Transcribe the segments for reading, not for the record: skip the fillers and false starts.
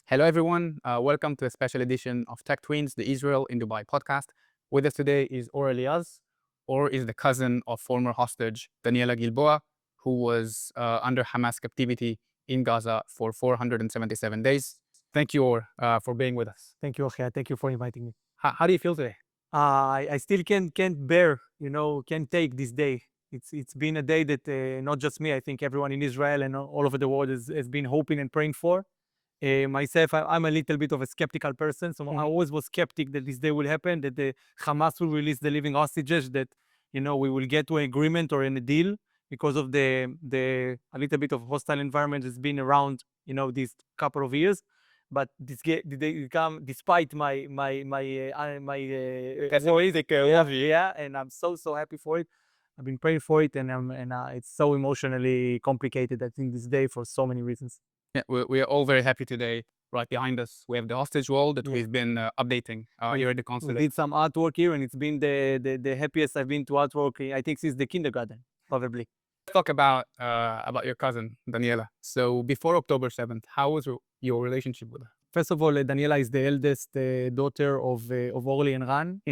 Hello, everyone. Welcome to a special edition of Tech Twins, the Israel in Dubai podcast. With us today is Eliaz, or is the cousin of former hostage Daniella Gilboa, who was under Hamas captivity in Gaza for 477 days. Thank you, Or, for being with us. Thank you, Achiad. Thank you for inviting me. How do you feel today? I still can't bear, can't take this day. It's been a day that not just me, I think everyone in Israel and all over the world has been hoping and praying for. Myself, I'm a little bit of a skeptical person, so I always was skeptic that this day will happen, that the Hamas will release the living hostages, that we will get to an agreement or in a deal because of the a little bit of hostile environment that's been around, these couple of years. But they come despite my worries. Yeah, and I'm so happy for it. I've been praying for it, and it's so emotionally complicated. I think this day for so many reasons. Yeah, we are all very happy today. Right behind us, we have the hostage wall that Yeah. we've been updating here at the We consulate. did some artwork here, and it's been the happiest I've been to artwork, I think, since the kindergarten, probably. Let's talk about your cousin Daniela. So before October 7th, how was your relationship with her? First of all, Daniela is the eldest daughter of Orly and Ran,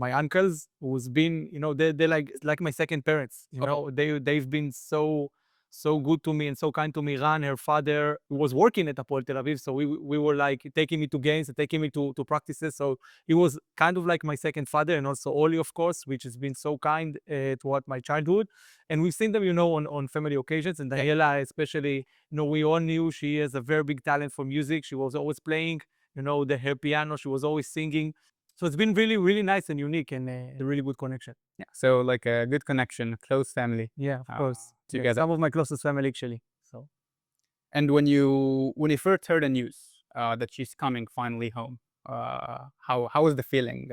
my uncles, who's been, they're like my second parents. They've been so good to me and so kind to me. Ran, her father, was working at Hapoel Tel Aviv, so we were like taking me to games and taking me to practices. So he was kind of like my second father, and also Oli, of course, which has been so kind throughout my childhood. And we've seen them, on family occasions, and Daniela especially. We all knew she has a very big talent for music. She was always playing, her piano. She was always singing. So it's been really, really nice and unique, and a really good connection. Yeah, so like a good connection, close family. Yeah, of course. Yeah, Together. some of my closest family, actually. So And when you first heard the news that she's coming finally home, how was the feeling?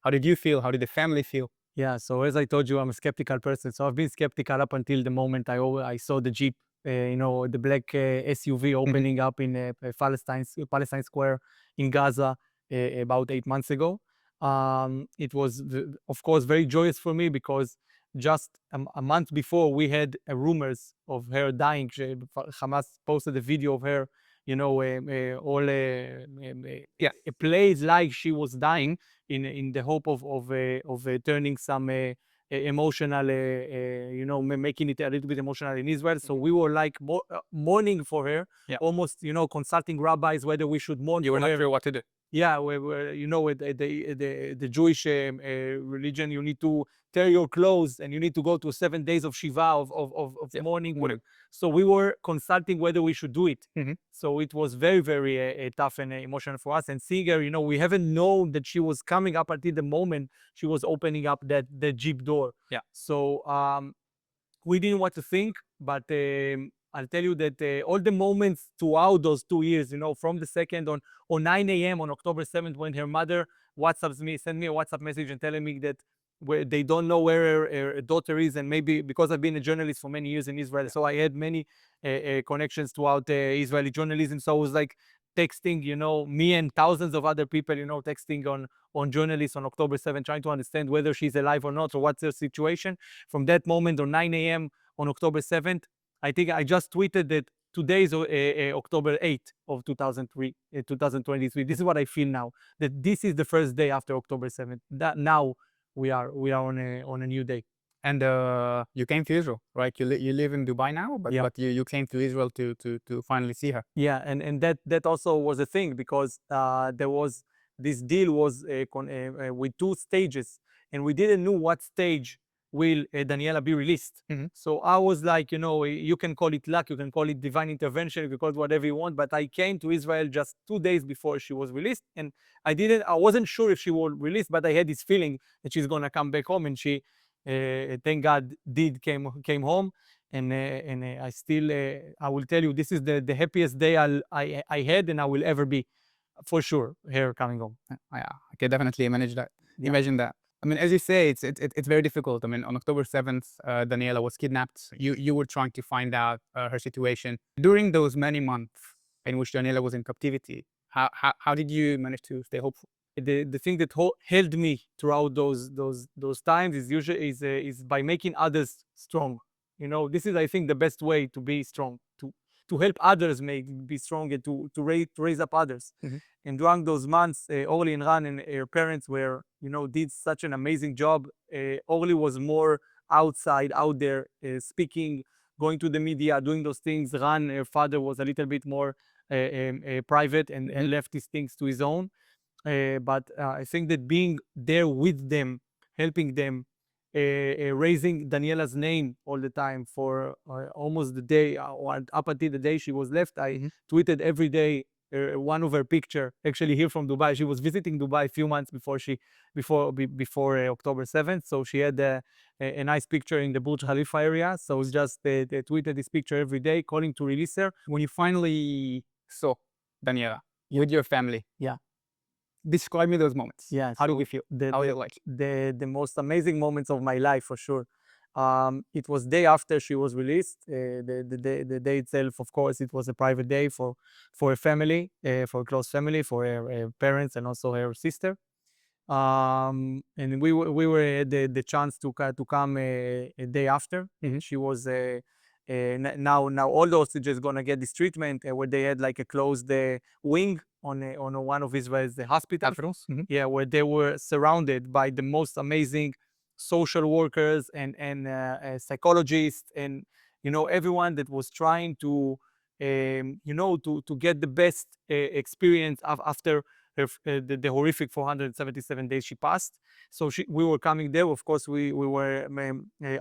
How did you feel? How did the family feel? yeah, so as I told you, I'm a skeptical person. So I've been skeptical up until the moment I saw the Jeep, the black SUV opening up in Palestine Square in Gaza about 8 months ago. It was, of course, very joyous for me because just a month before we had rumors of her dying. Hamas posted a video of her, all it plays like she was dying in the hope of turning some emotional, making it a little bit emotional in Israel. So we were like mourning for her, almost, consulting rabbis whether we should mourn. You were not sure what to do. Yeah, with the Jewish religion, you need to tear your clothes and you need to go to 7 days of Shiva, of mourning. So we were consulting whether we should do it. So it was very, very tough and emotional for us. And seeing her, we haven't known that she was coming up until the moment she was opening up the Jeep door. Yeah. So we didn't know what to think, but I'll tell you that all the moments throughout those 2 years, from the second on 9 a.m. on October 7th, when her mother sent me a WhatsApp message and telling me that they don't know where her daughter is, and maybe because I've been a journalist for many years in Israel, so I had many connections throughout Israeli journalism. So I was like texting, me and thousands of other people, texting on journalists on October 7th, trying to understand whether she's alive or not, or what's her situation. From that moment on 9 a.m. on October 7th, I think I just tweeted that today is October 8th of 2023. This is what I feel now, that this is the first day after October 7th. That now we are on a new day. And you came to Israel, right? You live in Dubai now, but you came to Israel to finally see her. Yeah, and that also was a thing because there was this deal was with two stages, and we didn't know what stage will Daniela be released. So I was like, you can call it luck, you can call it divine intervention, you can call it whatever you want. But I came to Israel just 2 days before she was released, and I wasn't sure if she was released, but I had this feeling that she's gonna come back home, and she, thank God, came home. And I still, I will tell you, this is the happiest day I had and I will ever be, for sure, here coming home. Yeah, I can definitely manage that. Imagine that. I mean, as you say, it's very difficult. I mean, on October 7th, Daniela was kidnapped. You were trying to find out her situation. During those many months in which Daniela was in captivity, how did you manage to stay hopeful? The thing that held me throughout those times is usually is by making others strong. This is, I think, the best way to be strong, to to help others be strong and to raise up others. And during those months, Orly and Ran and her parents were, did such an amazing job. Orly was more outside, out there, speaking, going to the media, doing those things. Ran, her father, was a little bit more private and left these things to his own. But I think that being there with them, helping them, raising Daniella's name all the time for almost the day, or up until the day she was left, I tweeted every day one of her picture, actually here from Dubai. She was visiting Dubai a few months before October 7th. So she had a nice picture in the Burj Khalifa area. So it's just they tweeted this picture every day, calling to release her. When you finally saw Daniella with your family, Yeah. describe me those moments. Yeah. How do we feel? How was it like? The most amazing moments of my life, for sure. It was day after she was released. The day itself, of course, it was a private day for a family, for a close family, for her parents and also her sister. And we were had the chance to come a day after. She was now all the hostages gonna get this treatment where they had like a closed wing on one of Israel's hospitals. Yeah, where they were surrounded by the most amazing social workers and psychologists and everyone that was trying to to get the best experience after the horrific 477 days she passed. So we were coming there. Of course, we were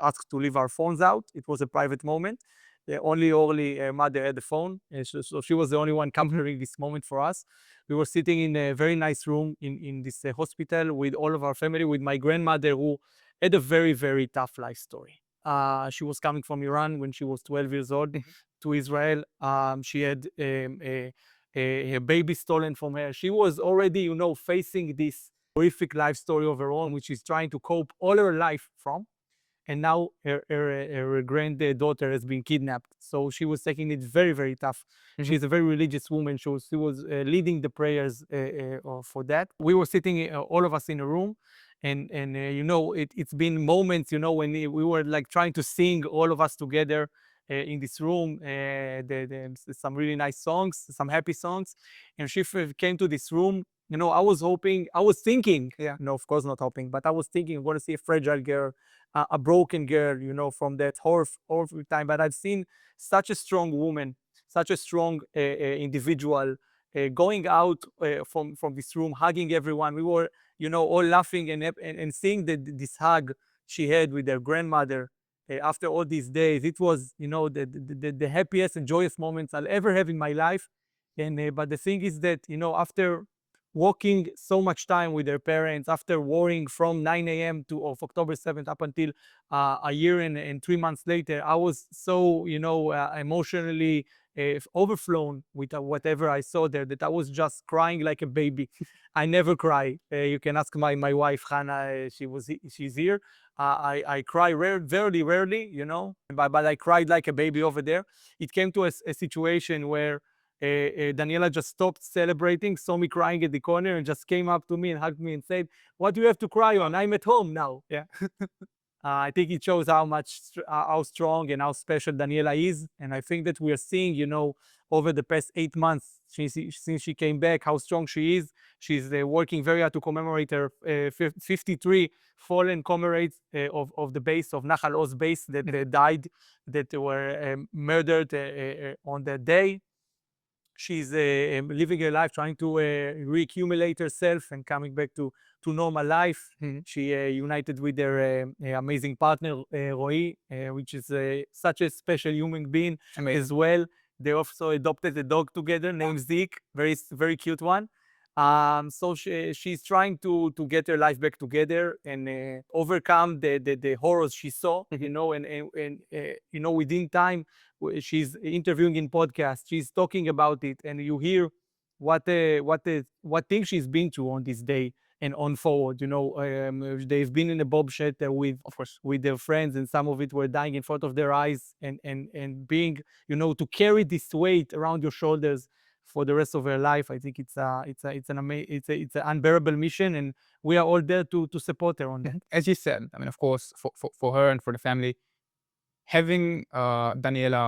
asked to leave our phones out. It was a private moment. Only Orly, her mother, had the phone. So she was the only one covering this moment for us. We were sitting in a very nice room in this hospital with all of our family, with my grandmother, who had a very, very tough life story. She was coming from Iran when she was 12 years old to Israel. She had a baby stolen from her. She was already, facing this horrific life story of her own, which she's trying to cope all her life from. And now her granddaughter has been kidnapped. So she was taking it very, very tough. She's a very religious woman. She was leading the prayers for that. We were sitting, all of us in a room. And it's been moments, when we were like trying to sing all of us together in this room, some really nice songs, some happy songs. And she came to this room. I was thinking, no, of course not hoping, but I was thinking, I'm going to see a fragile girl, a broken girl, from that horrific time. But I've seen such a strong woman, such a strong individual going out from this room, hugging everyone. We were, all laughing and seeing this hug she had with her grandmother after all these days. It was, the happiest and joyous moments I'll ever have in my life. And but the thing is that, after walking so much time with their parents, after warring from 9 a.m. of October 7th up until a year and 3 months later, I was so, emotionally overflown with whatever I saw there, that I was just crying like a baby. I never cry. You can ask my wife, Hannah, she's here. I cry very rarely, but I cried like a baby over there. It came to a situation where Daniella just stopped celebrating, saw me crying at the corner, and just came up to me and hugged me and said, "What do you have to cry on? I'm at home now." Yeah. I think it shows how strong and how special Daniella is. And I think that we are seeing, over the past 8 months, since she came back, how strong she is. She's working very hard to commemorate her 53 fallen comrades of the base, of Nahal Oz base, that died, that were murdered on that day. She's living her life, trying to reaccumulate herself and coming back to normal life. She united with her amazing partner, Roy, which is such a special human being as well. They also adopted a dog together named Zeke, very cute one. So she's trying to get her life back together and overcome the horrors she saw, and within time, she's interviewing in podcasts, she's talking about it, and you hear what things she's been through on this day and on forward. They've been in a bomb shelter with their friends, and some of it were dying in front of their eyes, and being, to carry this weight around your shoulders for the rest of her life. I think it's an unbearable mission, and we are all there to support her on that. As you said, I mean, of course, for her and for the family, having Daniela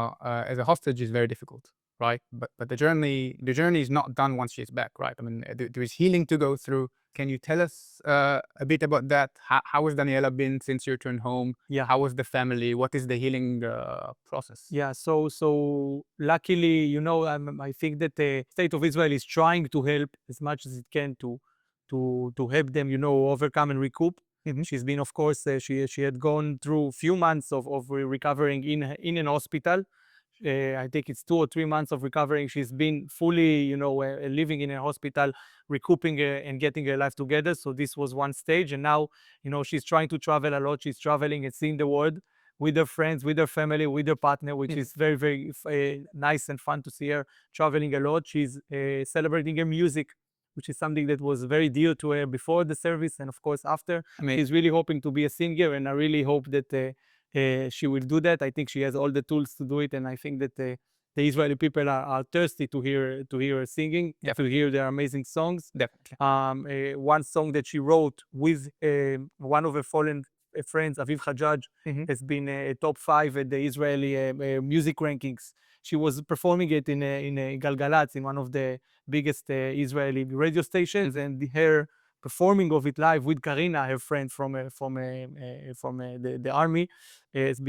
as a hostage is very difficult, right? But the journey is not done once she's back, right? I mean, there is healing to go through. Can you tell us a bit about that? How has Daniela been since you returned home? Yeah. How was the family? What is the healing process? Yeah, so luckily, I think that the state of Israel is trying to help as much as it can to help them, overcome and recoup. Mhm. She's been, of course, she had gone through a few months of recovering in an hospital. I think it's 2 or 3 months of recovering. She's been fully, living in a hospital, recouping and getting her life together. So this was one stage, and now, she's trying to travel a lot. She's traveling and seeing the world with her friends, with her family, with her partner, which is very, very nice and fun to see her traveling a lot. She's celebrating her music, which is something that was very dear to her before the service and, of course, after. I mean, She's really hoping to be a singer, and I really hope that she will do that. I think she has all the tools to do it, and I think that the Israeli people are thirsty to hear her singing, and to hear their amazing songs. definitely. One song that she wrote with one of her fallen friends, Aviv Hajjaj, has been top 5 at the Israeli music rankings. She was performing it in Galgalatz, in one of the biggest Israeli radio stations, and her performing of it live with Karina, her friend from the army, has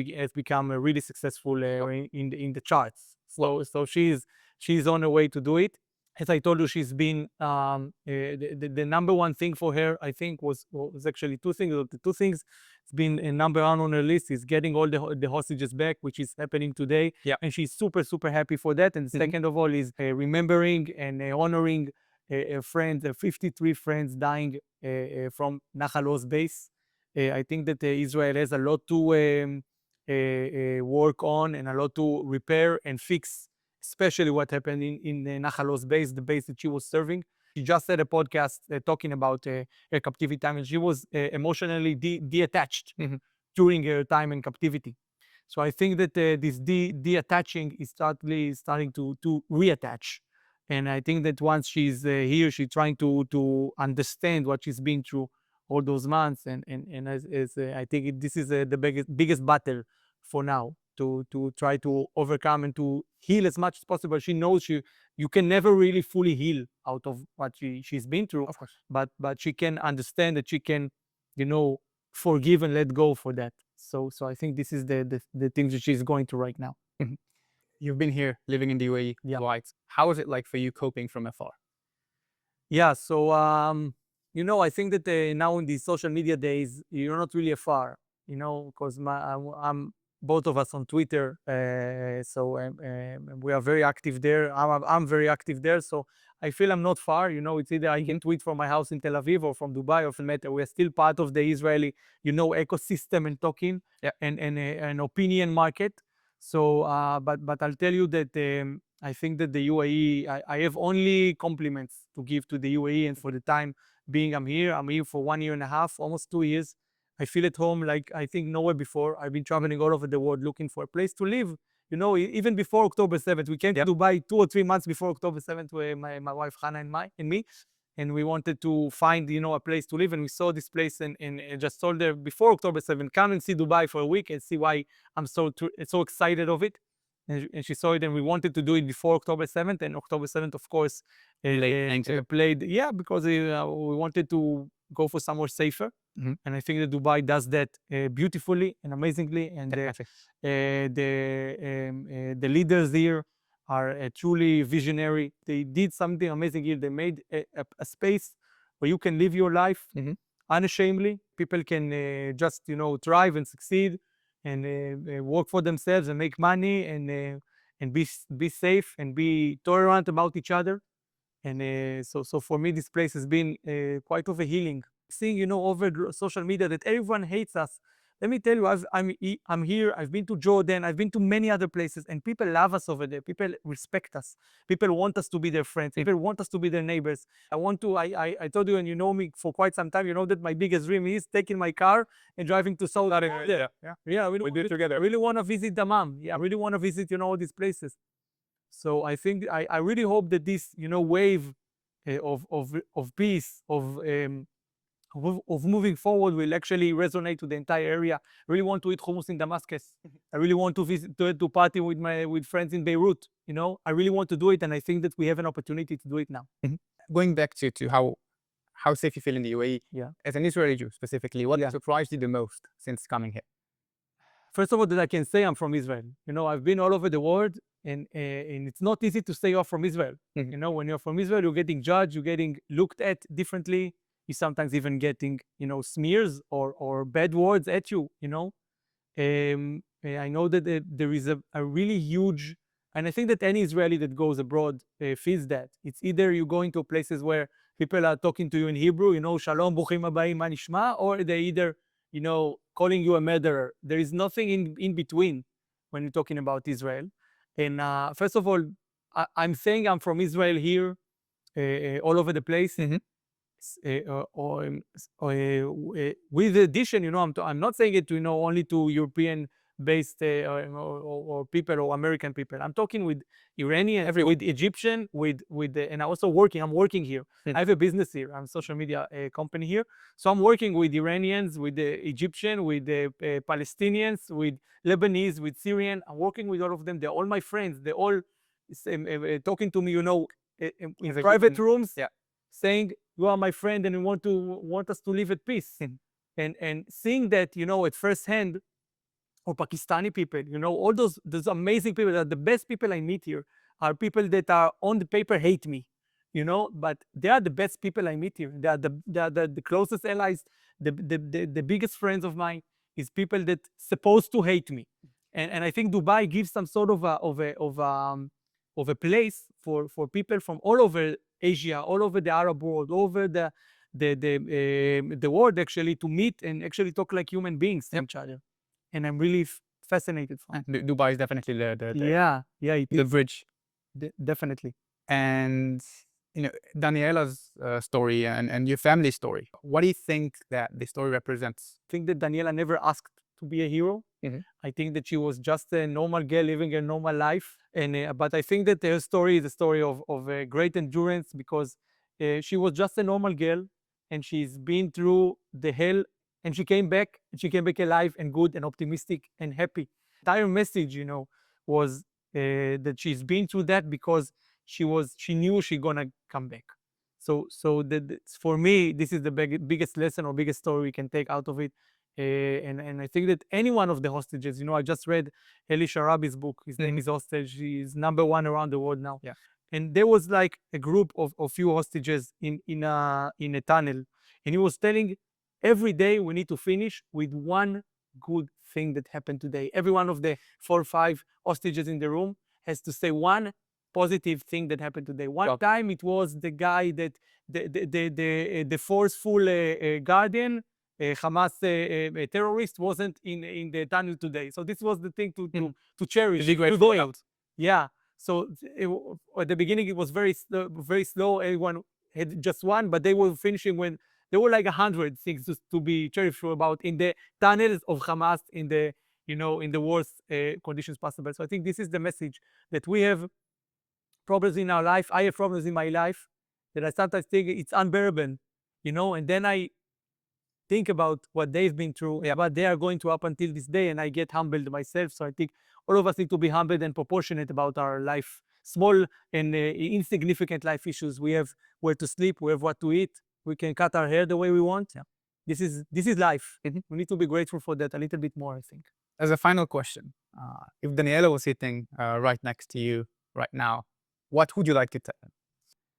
become really successful in the charts. So she's on her way to do it. As I told you, she's been the number one thing for her, I think, was actually two things. The two things it's been number one on her list is getting all the hostages back, which is happening today. Yeah. And she's super, super happy for that. And second of all is remembering and honoring friends, 53 friends dying from Nahal Oz base. I think that Israel has a lot to work on and a lot to repair and fix, especially what happened in Nahal Oz base, the base that she was serving. She just had a podcast talking about her captivity time, and she was emotionally detached during her time in captivity. So I think that this detaching is starting to reattach. And I think that once she's here, she's trying to understand what she's been through all those months. And as I think this is the biggest battle for now to try to overcome and to heal as much as possible. She knows you can never really fully heal out of what she's been through, Of course. but she can understand that she can, forgive and let go for that. So I think this is the things that she's going through right now. You've been here living in the UAE. Yeah. Right. How is it like for you coping from afar? Yeah, so I think that now in these social media days, you're not really afar, because I'm both of us on Twitter, so we are very active there. I'm very active there, so I feel I'm not far. It's either I can tweet from my house in Tel Aviv or from Dubai or from Meta. We're still part of the Israeli, ecosystem and talking and an opinion market. So, but I'll tell you that I think that the UAE, I have only compliments to give to the UAE, and for the time being I'm here for 1 year and a half, almost 2 years. I feel at home like I think nowhere before. I've been traveling all over the world looking for a place to live. Even before October 7th, we came to Dubai 2 or 3 months before October 7th, where my wife Hannah and me, and we wanted to find, a place to live, and we saw this place and just told her before October 7th, come and see Dubai for a week and see why I'm so excited of it. And she saw it, and we wanted to do it before October 7th, and October 7th, of course, played, because we wanted to go for somewhere safer. And I think that Dubai does that beautifully and amazingly, and the leaders here are truly visionary. They did something amazing here. They made a space where you can live your life unashamedly. People can just, thrive and succeed and work for themselves and make money and be safe and be tolerant about each other. And so for me, this place has been quite of a healing. Seeing, over social media that everyone hates us. Let me tell you, I'm here. I've been to Jordan. I've been to many other places, and people love us over there. People respect us. People want us to be their friends. People want us to be their neighbors. I told you, and you know me for quite some time. You know that my biggest dream is taking my car and driving to Saudi Arabia. Yeah, We do it together. I really want to visit Dammam. Yeah, I really want to visit, all these places. So I think I really hope that this, wave of peace, of moving forward will actually resonate to the entire area. I really want to eat hummus in Damascus. I really want to visit to party with friends in Beirut. I really want to do it, and I think that we have an opportunity to do it now. Going back to how safe you feel in the UAE, Yeah. as an Israeli Jew specifically, what Yeah. surprised you the most since coming here? First of all, that I can say I'm from Israel. I've been all over the world, and it's not easy to say you're from Israel. Mhm. When you're from Israel, you're getting judged, you're getting looked at differently. You're sometimes even getting, smears or bad words at you. I know that there is a really huge, and I think that any Israeli that goes abroad feels that. It's either you're going to places where people are talking to you in Hebrew, Shalom, Bruchim Habayim, Ma Nishma, or they either, calling you a murderer. There is nothing in between when you're talking about Israel. And first of all, I'm saying I'm from Israel here, all over the place. With the addition, I'm not saying it, only to European-based or people or American people. I'm talking with Iranian, with Egyptian, and I'm working here. I have a business here. I'm a social media company here. So I'm working with Iranians, with the Egyptian, with the Palestinians, with Lebanese, with Syrian. I'm working with all of them. They're all my friends. They're all talking to me, in private rooms, Yeah. saying, you are my friend and you want us to live at peace. And seeing that, at first hand, or Pakistani people, all those amazing people, that the best people I meet here are people that are on the paper hate me, but they are the best people I meet here. They are the closest allies, the biggest friends of mine is people that supposed to hate me. And I think Dubai gives some sort of a place for people from all over Asia, all over the Arab world, all over the world actually, to meet and actually talk like human beings to each other. And I'm really fascinated from it. Dubai is definitely Yeah, it the is. bridge. Definitely. And Daniella's story and your family story. What do you think that the story represents? I think that Daniella never asked to be a hero. I think that she was just a normal girl living a normal life. But I think that her story is a story of great endurance, because she was just a normal girl, and she's been through the hell, and she came back alive and good and optimistic and happy. The entire message, was that she's been through that because she knew she's gonna come back. For me, this is the biggest lesson or biggest story we can take out of it. And I think that any one of the hostages, I just read Eli Sharabi's book. His name is Hostage. He's #1 around the world now. Yeah. And there was like a group of few hostages in a tunnel, and he was telling, every day we need to finish with one good thing that happened today. Every one of the 4 or 5 hostages in the room has to say one positive thing that happened today. One time it was the guy that the forceful guardian, Hamas terrorist, wasn't in the tunnel today. So this was the thing to cherish, to go out. Yeah. So at the beginning it was very slow. Everyone had just one, but they were finishing when there were like 100 things to be cherished about in the tunnels of Hamas, in the worst conditions possible. So I think this is the message, that we have problems in our life. I have problems in my life that I sometimes think it's unbearable, and then I think about what they've been through, what they are going through up until this day, and I get humbled myself. So I think all of us need to be humbled and proportionate about our life, small and insignificant life issues. We have where to sleep, we have what to eat, we can cut our hair the way we want. This is life. We need to be grateful for that a little bit more, I think. As a final question, if Daniella was sitting right next to you right now, what would you like to tell her?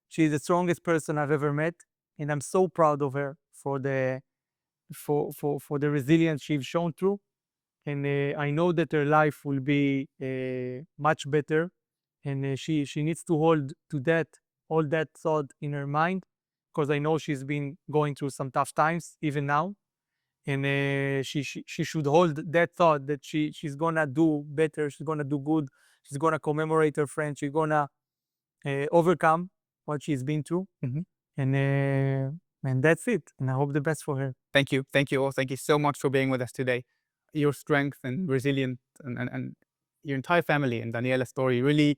She's the strongest person I've ever met, and I'm so proud of her for the resilience she's shown through. And I know that her life will be much better, and she needs to hold to all that thought in her mind, because I know she's been going through some tough times even now. And she should hold that thought, that she's gonna do better, she's gonna do good, she's gonna commemorate her friend, she's gonna overcome what she's been through. And that's it. And I hope the best for her. Thank you all. Thank you so much for being with us today. Your strength and resilience and your entire family and Daniella's story really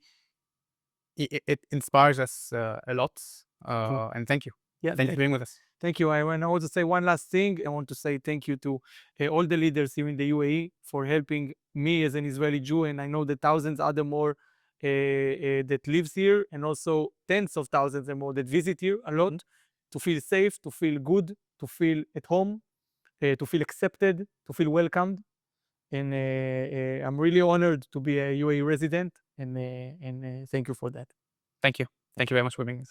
it inspires us a lot. And thank you. Yeah, Thank you for being with us. Thank you. I want to also say one last thing. I want to say thank you to all the leaders here in the UAE for helping me as an Israeli Jew, and I know the thousands other more that lives here, and also tens of thousands and more that visit here a lot, to feel safe, to feel good, to feel at home, to feel accepted, to feel welcomed. And I'm really honored to be a UAE resident, and thank you for that. Thank you. Thank you very much for being here.